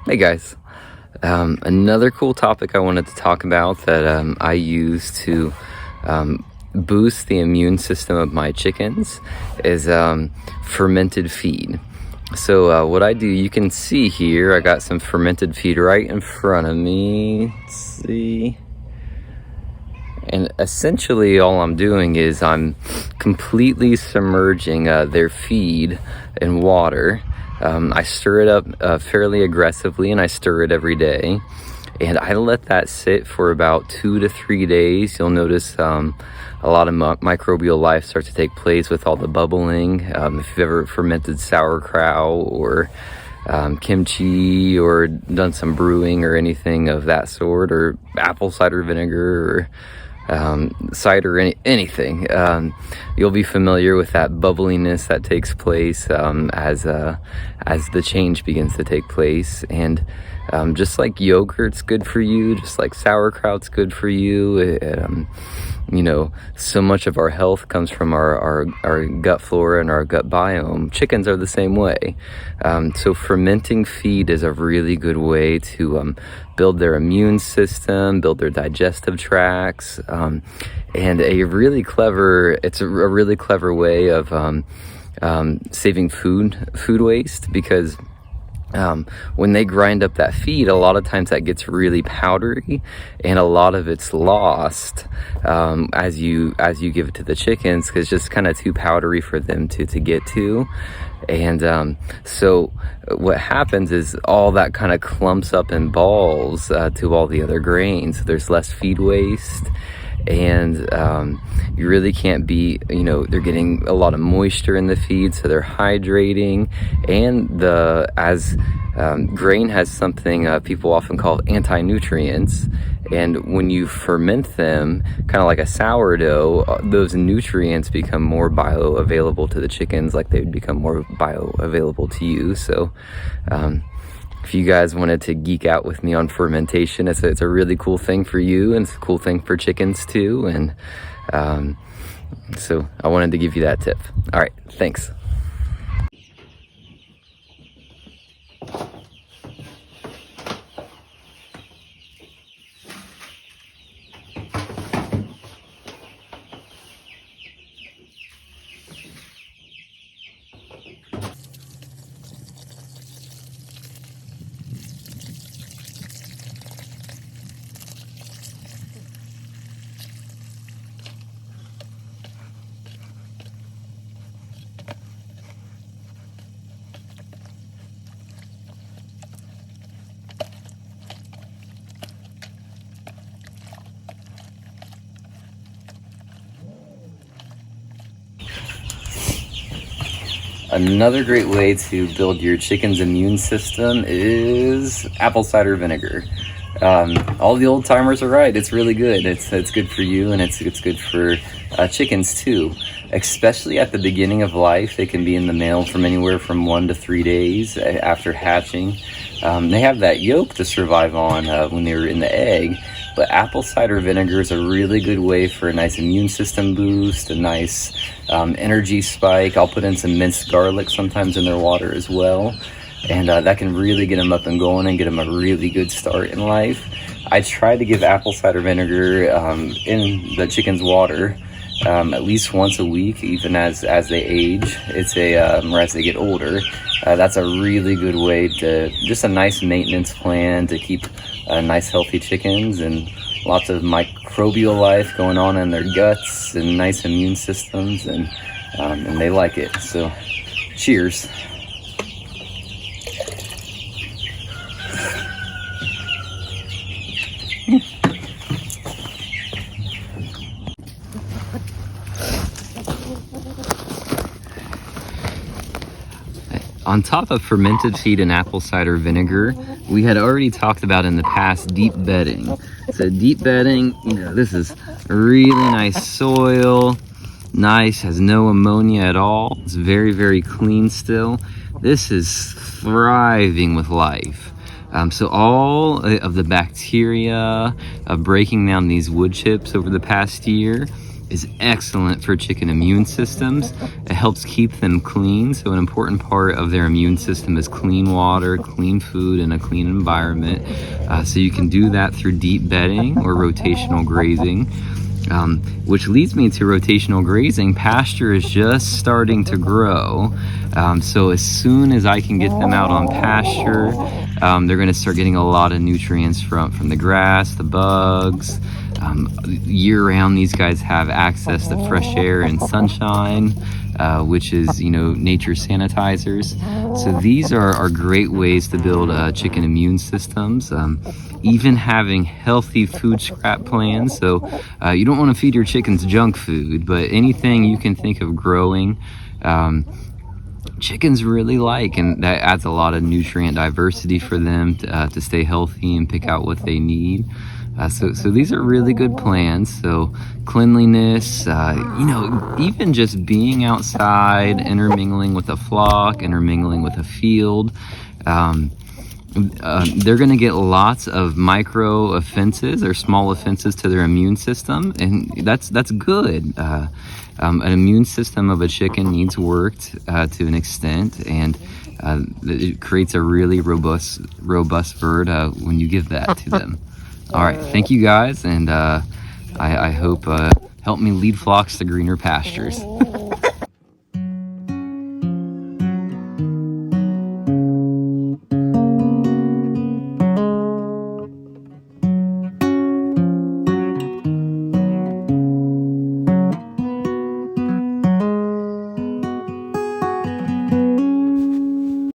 Hey guys, another cool topic I wanted to talk about that I use to boost the immune system of my chickens is fermented feed. So what I do, you can see here, I got some fermented feed right in front of me. Let's see. And essentially all I'm doing is I'm completely submerging their feed in water. I stir it up fairly aggressively, and I stir it every day. And I let that sit for about 2 to 3 days. You'll notice a lot of microbial life starts to take place with all the bubbling. If you've ever fermented sauerkraut or kimchi or done some brewing or anything of that sort, or apple cider vinegar or cider, anything, you'll be familiar with that bubbliness that takes place as the change begins to take place. And just like yogurt's good for you, just like sauerkraut's good for you, you know, so much of our health comes from our gut flora and our gut biome. Chickens are the same way. So fermenting feed is a really good way to build their immune system, build their digestive tracts, and it's a really clever way of saving food waste, because when they grind up that feed, a lot of times that gets really powdery, and a lot of it's lost as you give it to the chickens, because it's just kind of too powdery for them to get to. And so what happens is all that kind of clumps up in balls to all the other grains. So there's less feed waste, and you really can't be, they're getting a lot of moisture in the feed, so they're hydrating. And as grain has something people often call anti-nutrients, and when you ferment them, kind of like a sourdough, those nutrients become more bioavailable to the chickens, like they'd become more bioavailable to you. So if you guys wanted to geek out with me on fermentation, it's a really cool thing for you, and it's a cool thing for chickens too. And so I wanted to give you that tip. All right, thanks. Another great way to build your chicken's immune system is apple cider vinegar. All the old timers are right. It's really good. It's good for you, and it's good for chickens too. Especially at the beginning of life, they can be in the male from anywhere from 1 to 3 days after hatching. They have that yolk to survive on when they were in the egg. But apple cider vinegar is a really good way for a nice immune system boost, a nice energy spike. I'll put in some minced garlic sometimes in their water as well. And that can really get them up and going and get them a really good start in life. I try to give apple cider vinegar in the chicken's water at least once a week, even as they age. It's or as they get older. That's a really good way to, just a nice maintenance plan to keep nice healthy chickens, and lots of microbial life going on in their guts, and nice immune systems, and they like it. So cheers. On top of fermented feed and apple cider vinegar, we had already talked about in the past deep bedding. So deep bedding, this is really nice soil, nice, has no ammonia at all. It's very, very clean still. This is thriving with life. So all of the bacteria of breaking down these wood chips over the past year is excellent for chicken immune systems. It helps keep them clean. So an important part of their immune system is clean water, clean food, and a clean environment. So you can do that through deep bedding or rotational grazing. Which leads me to rotational grazing. Pasture is just starting to grow. So as soon as I can get them out on pasture, they're going to start getting a lot of nutrients from the grass, the bugs. Year round, these guys have access to fresh air and sunshine, which is, nature sanitizers. So these are great ways to build chicken immune systems. Even having healthy food scrap plans. So you don't want to feed your chickens junk food, but anything you can think of growing, chickens really like, and that adds a lot of nutrient diversity for them to stay healthy and pick out what they need. So these are really good plans. So cleanliness, even just being outside, intermingling with a flock, intermingling with a field. They're going to get lots of micro offenses or small offenses to their immune system, and that's good. An immune system of a chicken needs worked to an extent, and it creates a really robust bird when you give that to them. All right, thank you guys, and I hope help me lead flocks to greener pastures.